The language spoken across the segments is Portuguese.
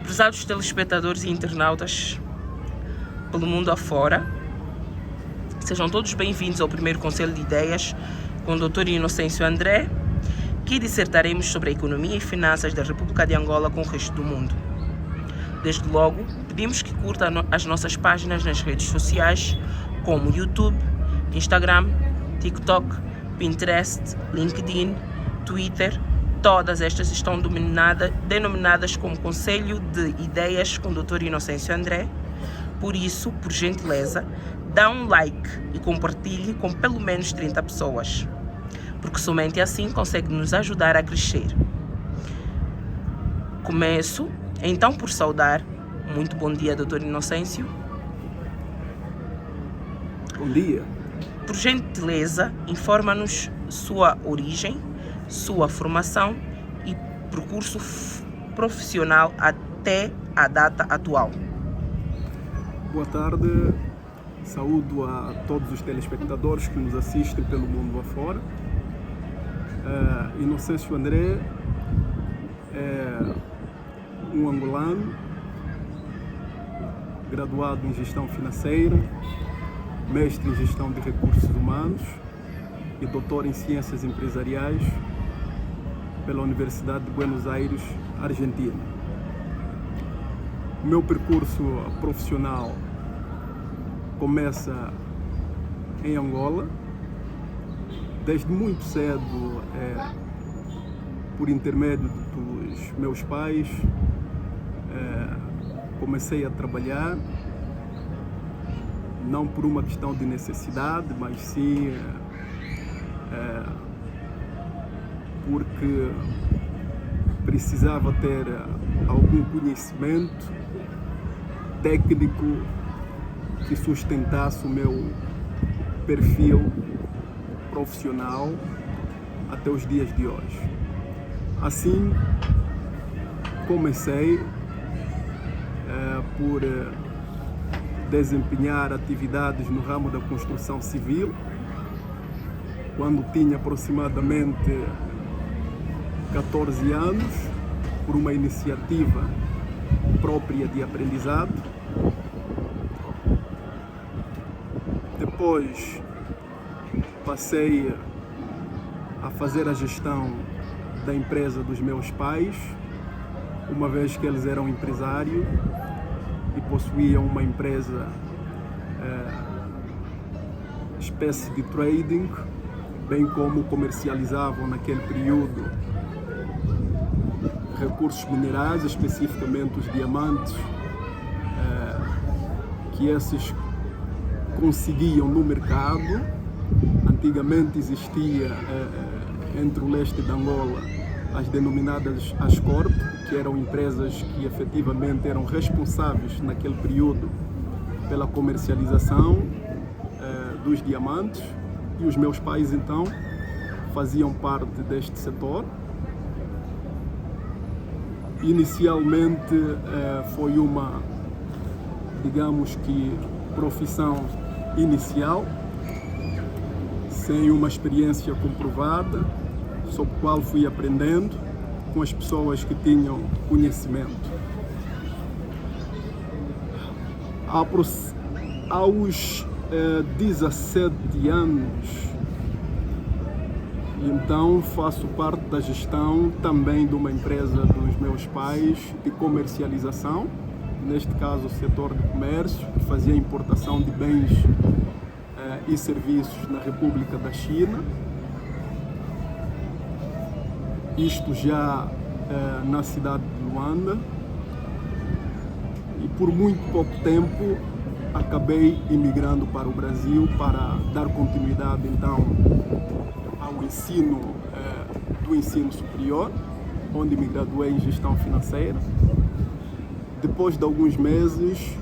Prezados telespectadores e internautas pelo mundo afora, sejam todos bem-vindos ao primeiro Conselho de Ideias com o Dr. Inocêncio André, que dissertaremos sobre a economia e finanças da República de Angola com o resto do mundo. Desde logo, pedimos que curta as nossas páginas nas redes sociais como YouTube, Instagram, TikTok, Pinterest, LinkedIn, Twitter. Todas estas estão denominadas como Conselho de Ideias com o Dr. Inocêncio André. Por isso, por gentileza, dá um like e compartilhe com pelo menos 30 pessoas, porque somente assim consegue nos ajudar a crescer. Começo então por saudar. Muito bom dia, Dr. Inocêncio. Bom dia. Por gentileza, informa-nos sua origem, sua formação e percurso profissional até a data atual. Boa tarde, saúdo a todos os telespectadores que nos assistem pelo mundo afora. Inocêncio André é um angolano, graduado em Gestão Financeira, mestre em Gestão de Recursos Humanos e doutor em Ciências Empresariais pela Universidade de Buenos Aires, Argentina. O meu percurso profissional começa em Angola. Desde muito cedo, por intermédio dos meus pais, comecei a trabalhar, não por uma questão de necessidade, mas sim porque precisava ter algum conhecimento técnico que sustentasse o meu perfil profissional até os dias de hoje. Assim, comecei por desempenhar atividades no ramo da construção civil, quando tinha aproximadamente 14 anos, por uma iniciativa própria de aprendizado. Depois passei a fazer a gestão da empresa dos meus pais, uma vez que eles eram empresários e possuíam uma empresa espécie de trading, bem como comercializavam naquele período recursos minerais, especificamente os diamantes, que esses conseguiam no mercado. Antigamente existia entre o leste de Angola as denominadas Ascorp, que eram empresas que efetivamente eram responsáveis naquele período pela comercialização dos diamantes, e os meus pais então faziam parte deste setor. Inicialmente foi uma, digamos que, profissão inicial, sem uma experiência comprovada, sobre a qual fui aprendendo com as pessoas que tinham conhecimento. Aos 17 anos, então faço parte da gestão também de uma empresa dos meus pais de comercialização, neste caso o setor de comércio, que fazia importação de bens e serviços na República da China. Isto já na cidade de Luanda, e por muito pouco tempo acabei imigrando para o Brasil para dar continuidade então ao ensino do ensino superior, onde me graduei em Gestão Financeira. Depois de alguns meses,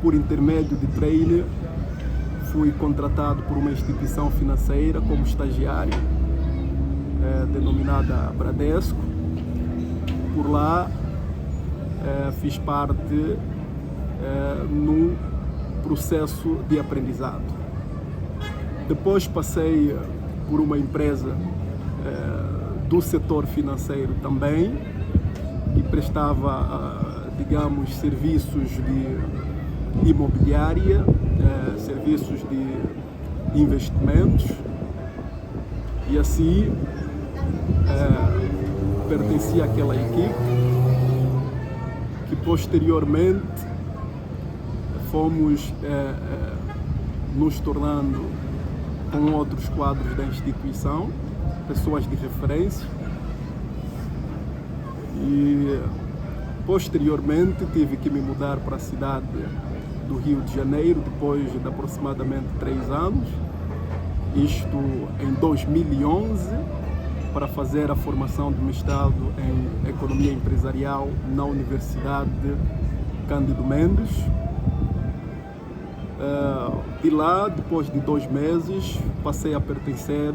por intermédio de trainer, fui contratado por uma instituição financeira como estagiário, denominada Bradesco. Por lá fiz parte num processo de aprendizado. Depois passei por uma empresa do setor financeiro também, que prestava digamos, serviços de imobiliária, serviços de investimentos, e assim pertencia àquela equipe que posteriormente fomos nos tornando com outros quadros da instituição, pessoas de referência, e posteriormente tive que me mudar para a cidade do Rio de Janeiro depois de aproximadamente 3 anos, isto em 2011, para fazer a formação de mestrado em Economia Empresarial na Universidade Cândido Mendes. De lá, depois de 2 meses, passei a pertencer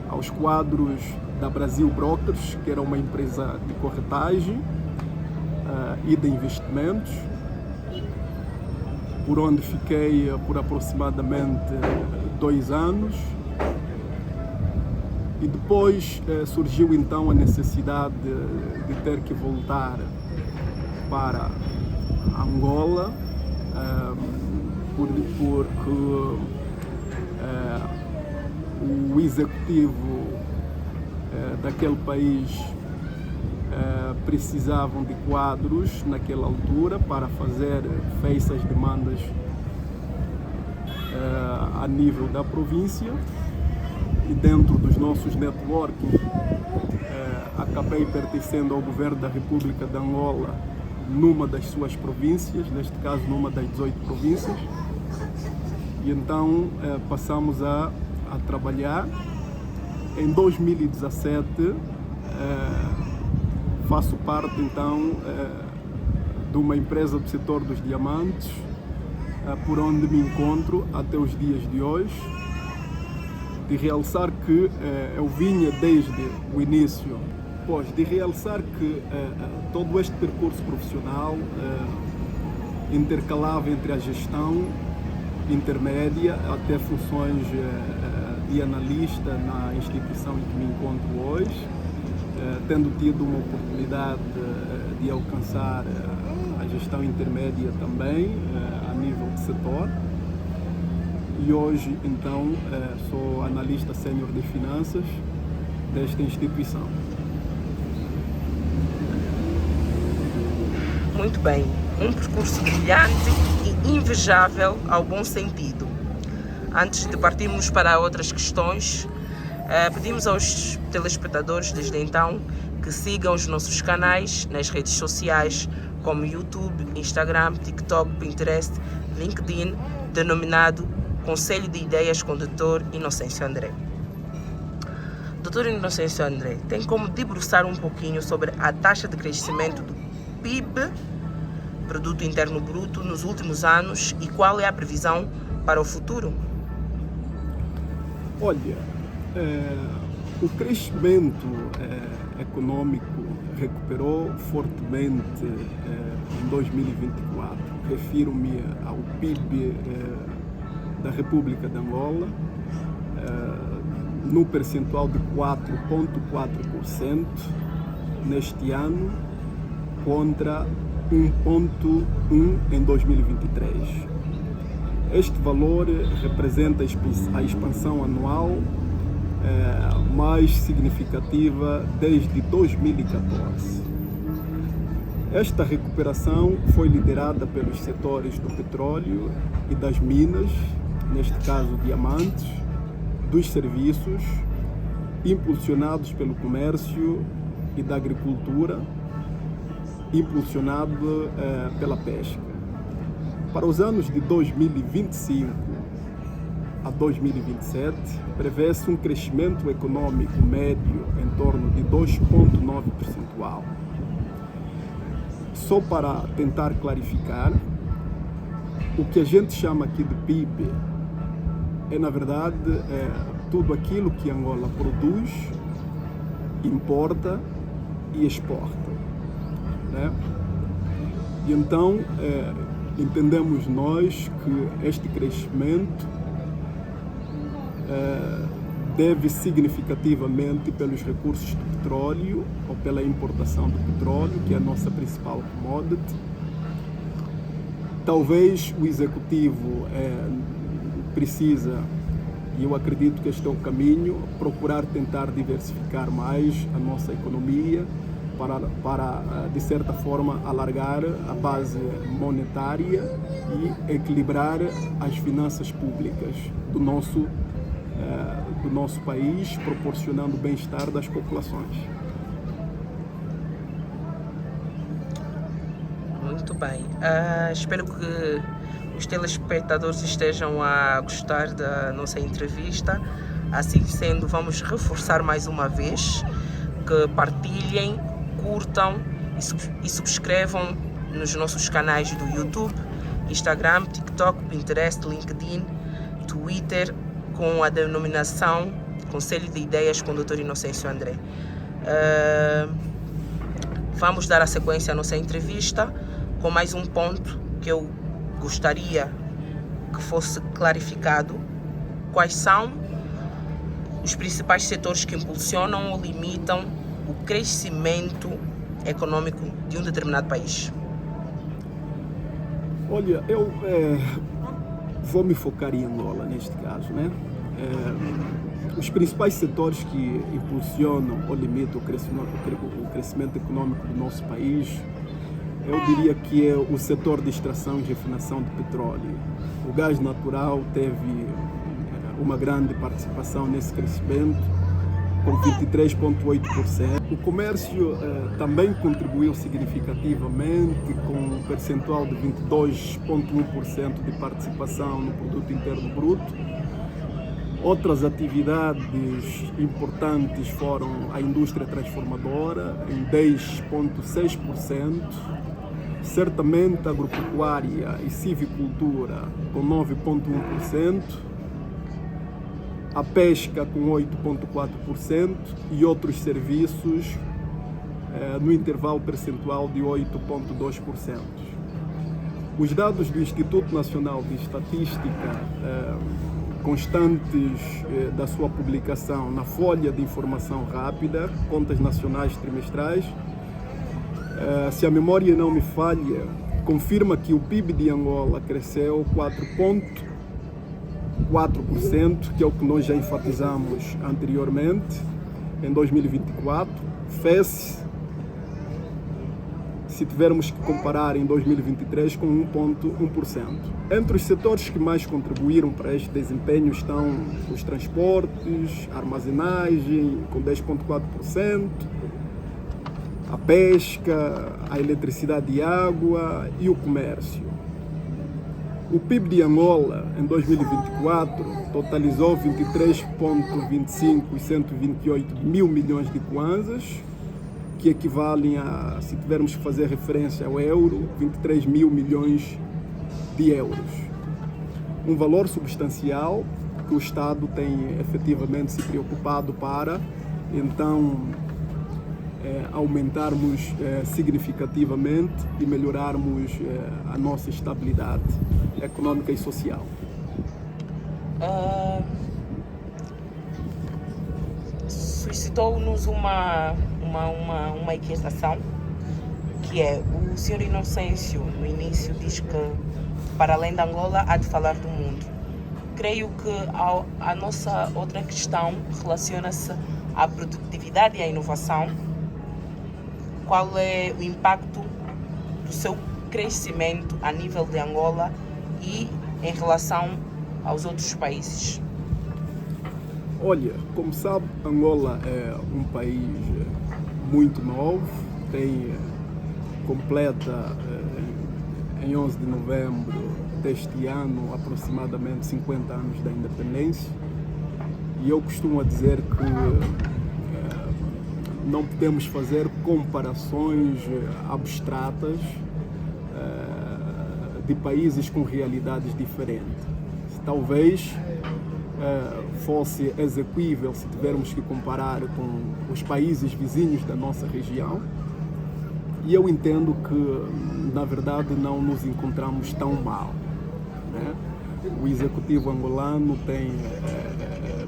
aos quadros da Brasil Brokers, que era uma empresa de corretagem e de investimentos, por onde fiquei por aproximadamente 2 anos. E depois surgiu então a necessidade de ter que voltar para Angola, porque o executivo daquele país precisavam de quadros naquela altura para fazer face às demandas a nível da província, e dentro dos nossos networking acabei pertencendo ao governo da República de Angola numa das suas províncias, neste caso numa das 18 províncias, e então passamos a trabalhar. Em 2017 faço parte então de uma empresa do setor dos diamantes, por onde me encontro até os dias de hoje. De realçar que eu vinha desde o início, de realçar que todo este percurso profissional intercalava entre a gestão intermédia até funções de analista na instituição em que me encontro hoje, tendo tido uma oportunidade de alcançar a gestão intermédia também a nível de setor. E hoje, então, sou analista sénior de finanças desta instituição. Muito bem, um percurso brilhante e invejável ao bom sentido. Antes de partirmos para outras questões, pedimos aos telespectadores, desde então, que sigam os nossos canais nas redes sociais, como YouTube, Instagram, TikTok, Pinterest, LinkedIn, denominado Conselho de Ideias com o Dr. Inocêncio André. Dr. Inocêncio André, tem como debruçar um pouquinho sobre a taxa de crescimento do PIB, Produto Interno Bruto, nos últimos anos, e qual é a previsão para o futuro? Olha, o crescimento econômico recuperou fortemente em 2024. Refiro-me ao PIB da República de Angola, no percentual de 4,4% neste ano, contra 1,1% em 2023. Este valor representa a expansão anual mais significativa desde 2014. Esta recuperação foi liderada pelos setores do petróleo e das minas, neste caso diamantes, dos serviços, impulsionados pelo comércio e da agricultura, impulsionado pela pesca. Para os anos de 2025 a 2027, prevê-se um crescimento econômico médio em torno de 2,9%. Só para tentar clarificar, o que a gente chama aqui de PIB é, na verdade, tudo aquilo que Angola produz, importa e exporta, né? E então, entendemos nós que este crescimento deve significativamente pelos recursos do petróleo ou pela importação do petróleo, que é a nossa principal commodity. Talvez o executivo precisa, e eu acredito que este é o caminho, procurar tentar diversificar mais a nossa economia para de certa forma, alargar a base monetária e equilibrar as finanças públicas do nosso país, proporcionando o bem-estar das populações. Muito bem. Espero que os telespectadores estejam a gostar da nossa entrevista. Assim sendo, vamos reforçar mais uma vez que partilhem, curtam e subscrevam nos nossos canais do YouTube, Instagram, TikTok, Pinterest, LinkedIn, Twitter, com a denominação Conselho de Ideias com o Dr. Inocêncio André. Vamos dar a sequência à nossa entrevista com mais um ponto que eu gostaria que fosse clarificado. Quais são os principais setores que impulsionam ou limitam o crescimento econômico de um determinado país? Olha, eu vou me focar em Angola neste caso, né? Os principais setores que impulsionam ou limitam o crescimento econômico do nosso país, eu diria que é o setor de extração e refinação de petróleo. O gás natural teve uma grande participação nesse crescimento, com 23,8%. O comércio também contribuiu significativamente, com um percentual de 22,1% de participação no produto interno bruto. Outras atividades importantes foram a indústria transformadora, em 10,6%, certamente a agropecuária e civicultura, com 9,1%, a pesca com 8,4% e outros serviços no intervalo percentual de 8,2%. Os dados do Instituto Nacional de Estatística, constantes da sua publicação na Folha de Informação Rápida, Contas Nacionais Trimestrais, se a memória não me falha, confirma que o PIB de Angola cresceu 4,4%, que é o que nós já enfatizamos anteriormente, em 2024. Fez, se tivermos que comparar em 2023, com 1,1%. Entre os setores que mais contribuíram para este desempenho estão os transportes, a armazenagem, com 10,4%, a pesca, a eletricidade e água e o comércio. O PIB de Angola, em 2024, totalizou 23,25 e 128 mil milhões de kwanzas, que equivalem a, se tivermos que fazer referência ao euro, 23 mil milhões de euros. Um valor substancial que o Estado tem efetivamente se preocupado para, então, aumentarmos significativamente e melhorarmos a nossa estabilidade econômica e social. Suscitou-nos uma inquietação, que é o Sr. Inocêncio, no início, diz que para além da Angola há de falar do mundo. Creio que a nossa outra questão relaciona-se à produtividade e à inovação. Qual é o impacto do seu crescimento a nível de Angola e em relação aos outros países? Olha, como sabe, Angola é um país muito novo, completa em 11 de novembro deste ano aproximadamente 50 anos da independência, e eu costumo dizer que não podemos fazer comparações abstratas de países com realidades diferentes. Talvez fosse execuível se tivermos que comparar com os países vizinhos da nossa região, e eu entendo que, na verdade, não nos encontramos tão mal, né? O executivo angolano tem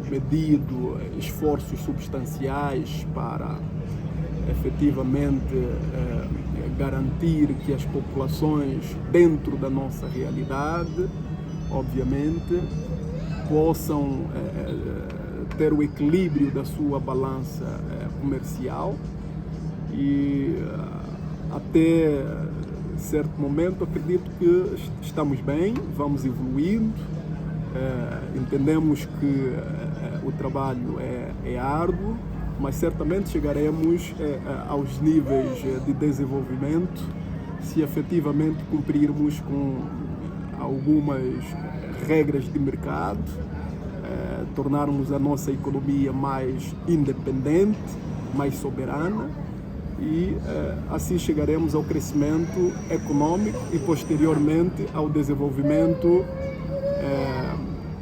medido esforços substanciais para efetivamente garantir que as populações dentro da nossa realidade, obviamente, possam ter o equilíbrio da sua balança comercial e até certo momento acredito que estamos bem, vamos evoluindo, entendemos que o trabalho é árduo, mas certamente chegaremos aos níveis de desenvolvimento se efetivamente cumprirmos com algumas regras de mercado, tornarmos a nossa economia mais independente, mais soberana e assim chegaremos ao crescimento econômico e posteriormente ao desenvolvimento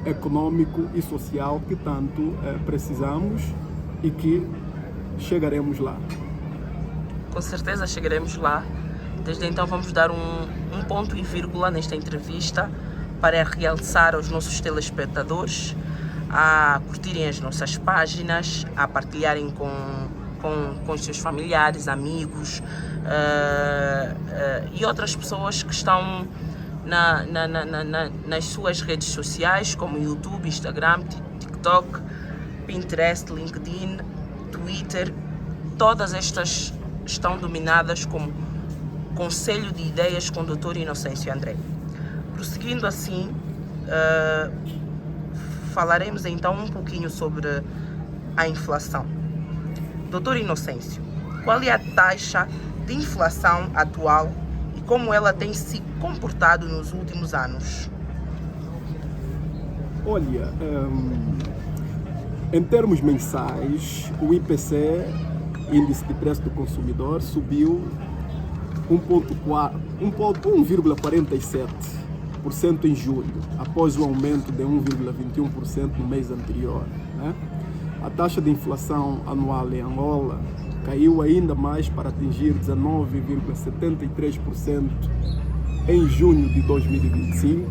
econômico e social que tanto precisamos e que chegaremos lá. Com certeza chegaremos lá. Desde então vamos dar um ponto e vírgula nesta entrevista para realçar aos nossos telespectadores a curtirem as nossas páginas, a partilharem com os seus familiares, amigos e outras pessoas que estão nas suas redes sociais, como YouTube, Instagram, TikTok, Pinterest, LinkedIn, Twitter. Todas estas estão dominadas como Conselho de Ideias com o Dr. Inocêncio André. Prosseguindo assim, falaremos então um pouquinho sobre a inflação. Dr. Inocêncio, qual é a taxa de inflação atual e como ela tem se comportado nos últimos anos? Olha, em termos mensais, o IPC, Índice de Preço do Consumidor, subiu 1,47% em julho, após o aumento de 1,21% no mês anterior, né? A taxa de inflação anual em Angola caiu ainda mais para atingir 19,73% em junho de 2025,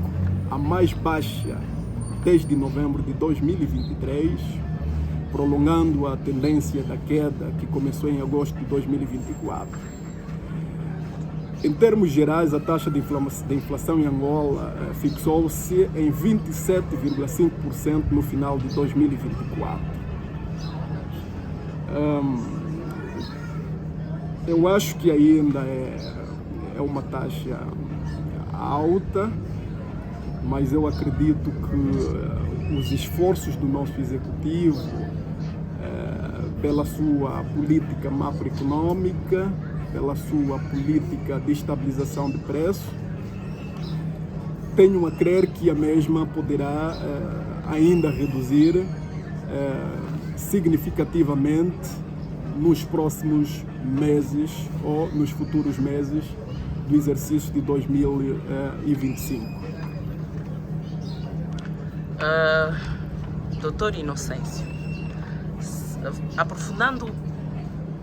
a mais baixa desde novembro de 2023, prolongando a tendência da queda que começou em agosto de 2024. Em termos gerais, a taxa de inflação em Angola fixou-se em 27,5% no final de 2024. Eu acho que ainda é uma taxa alta, mas eu acredito que os esforços do nosso executivo, pela sua política macroeconômica, pela sua política de estabilização de preço, tenho a crer que a mesma poderá ainda reduzir significativamente nos próximos meses ou nos futuros meses do exercício de 2025. Doutor Inocêncio, aprofundando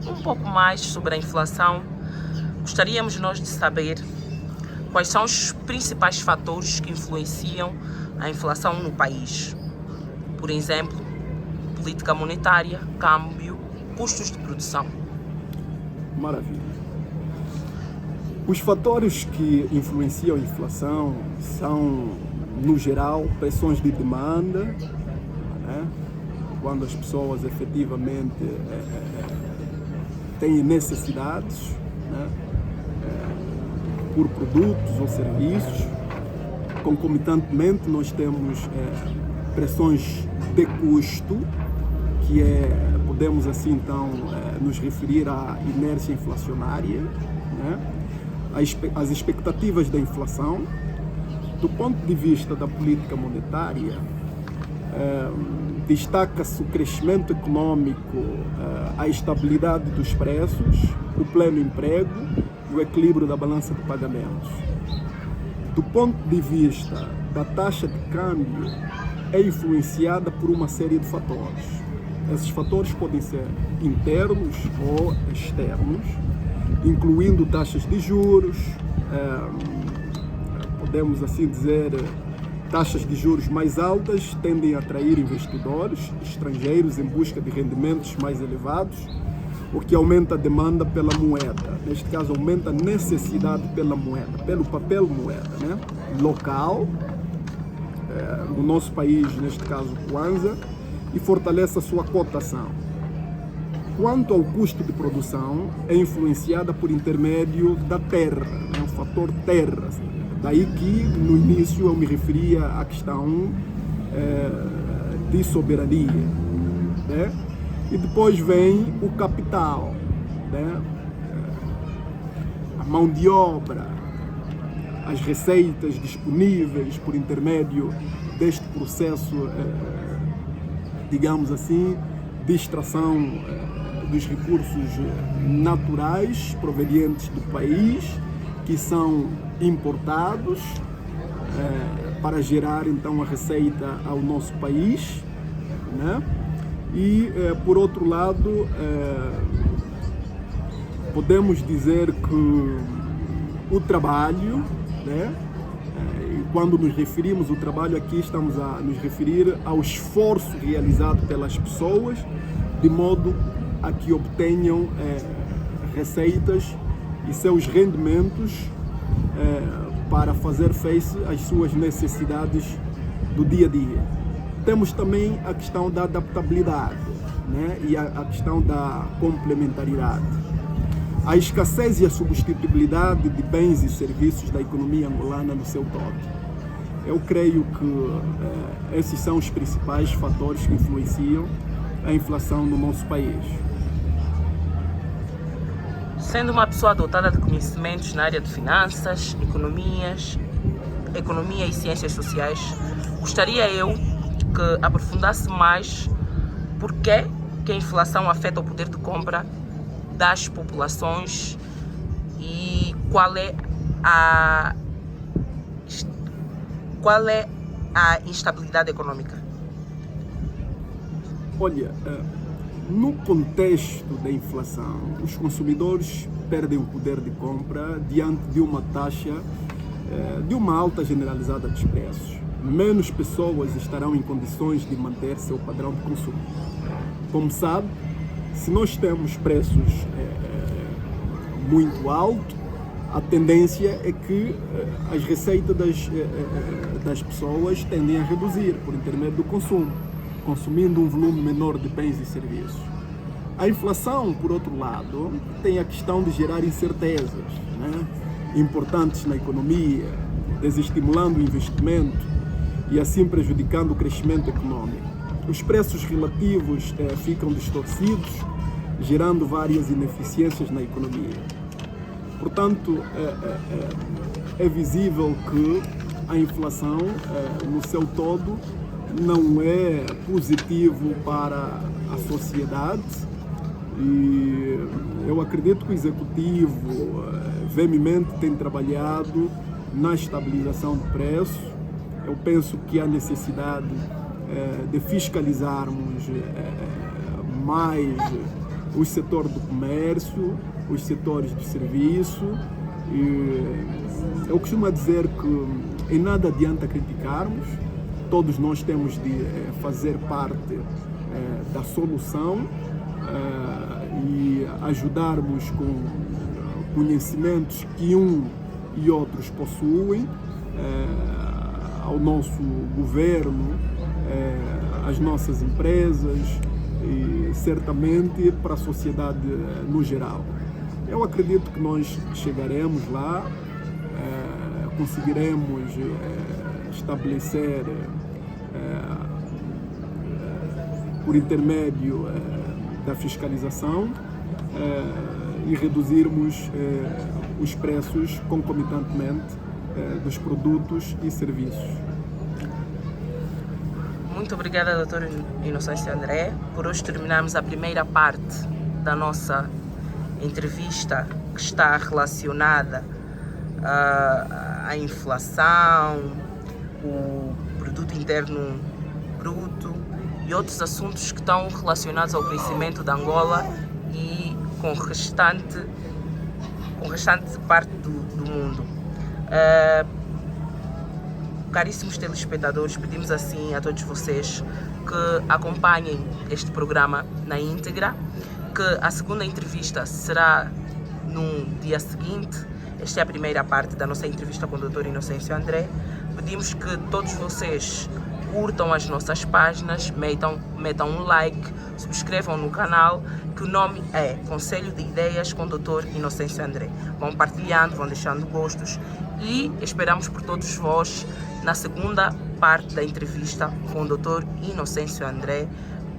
um pouco mais sobre a inflação, gostaríamos nós de saber quais são os principais fatores que influenciam a inflação no país. Por exemplo, política monetária, câmbio, custos de produção. Maravilha. Os fatores que influenciam a inflação são, no geral, pressões de demanda, né? Quando as pessoas efetivamente têm necessidades, né? Por produtos ou serviços. Concomitantemente, nós temos pressões de custo, que podemos assim então nos referir à inércia inflacionária, né? As expectativas da inflação. Do ponto de vista da política monetária, destaca-se o crescimento econômico, a estabilidade dos preços, o pleno emprego e o equilíbrio da balança de pagamentos. Do ponto de vista da taxa de câmbio, é influenciada por uma série de fatores. Esses fatores podem ser internos ou externos, incluindo taxas de juros, podemos assim dizer, taxas de juros mais altas tendem a atrair investidores estrangeiros em busca de rendimentos mais elevados, o que aumenta a demanda pela moeda. Neste caso, aumenta a necessidade pela moeda, pelo papel moeda, né? Local, no nosso país, neste caso, Kwanza, e fortalece a sua cotação. Quanto ao custo de produção, é influenciada por intermédio da terra, né? O fator terra. Assim. Daí que, no início, eu me referia à questão de soberania, né? E depois vem o capital, né? A mão de obra, as receitas disponíveis por intermédio deste processo, digamos assim, de extração dos recursos naturais provenientes do país, que são importados para gerar então a receita ao nosso país, né? E, por outro lado, podemos dizer que o trabalho, né? E quando nos referimos ao trabalho aqui, estamos a nos referir ao esforço realizado pelas pessoas, de modo a que obtenham receitas e seus rendimentos para fazer face às suas necessidades do dia a dia. Temos também a questão da adaptabilidade, né? E a questão da complementaridade. A escassez e a substituibilidade de bens e serviços da economia angolana no seu todo. Eu creio que esses são os principais fatores que influenciam a inflação no nosso país. Sendo uma pessoa dotada de conhecimentos na área de finanças, economia e ciências sociais, gostaria eu que aprofundasse mais por que a inflação afeta o poder de compra das populações e qual é a instabilidade econômica. Olha, no contexto da inflação, os consumidores perdem o poder de compra diante de uma taxa, de uma alta generalizada dos preços. Menos pessoas estarão em condições de manter seu padrão de consumo. Como sabe, se nós temos preços muito altos, a tendência é que as receitas das pessoas tendem a reduzir por intermédio do consumo, consumindo um volume menor de bens e serviços. A inflação, por outro lado, tem a questão de gerar incertezas, né, importantes na economia, desestimulando o investimento e assim prejudicando o crescimento econômico. Os preços relativos ficam distorcidos, gerando várias ineficiências na economia. Portanto, é visível que a inflação, no seu todo, não é positivo para a sociedade, e eu acredito que o Executivo veemente tem trabalhado na estabilização do preço. Eu penso que há necessidade de fiscalizarmos mais o setor do comércio, os setores de serviço. E eu costumo dizer que em nada adianta criticarmos, todos nós temos de fazer parte da solução e ajudarmos com conhecimentos que e outros possuem, ao nosso governo, às nossas empresas e certamente para a sociedade no geral. Eu acredito que nós chegaremos lá, conseguiremos estabelecer por intermédio da fiscalização e reduzirmos os preços concomitantemente dos produtos e serviços. Muito obrigada, Dr. Inocêncio André. Por hoje terminamos a primeira parte da nossa entrevista, que está relacionada à inflação, o produto interno bruto e outros assuntos que estão relacionados ao crescimento da Angola e com o restante parte do mundo. Caríssimos telespectadores, pedimos assim a todos vocês que acompanhem este programa na íntegra, que a segunda entrevista será no dia seguinte. Esta é a primeira parte da nossa entrevista com o Dr. Inocêncio André. Pedimos que todos vocês curtam as nossas páginas, metam um like, subscrevam no canal, que o nome é Conselho de Ideias com o Dr. Inocêncio André. Vão partilhando, vão deixando gostos e esperamos por todos vós na segunda parte da entrevista com o Dr. Inocêncio André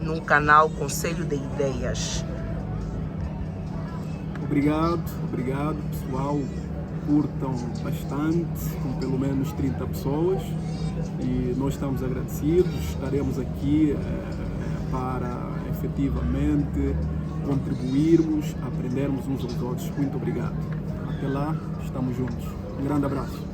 no canal Conselho de Ideias. Obrigado pessoal. Curtam bastante, com pelo menos 30 pessoas, e nós estamos agradecidos. Estaremos aqui para efetivamente contribuirmos, aprendermos uns aos outros. Muito obrigado. Até lá, estamos juntos. Um grande abraço.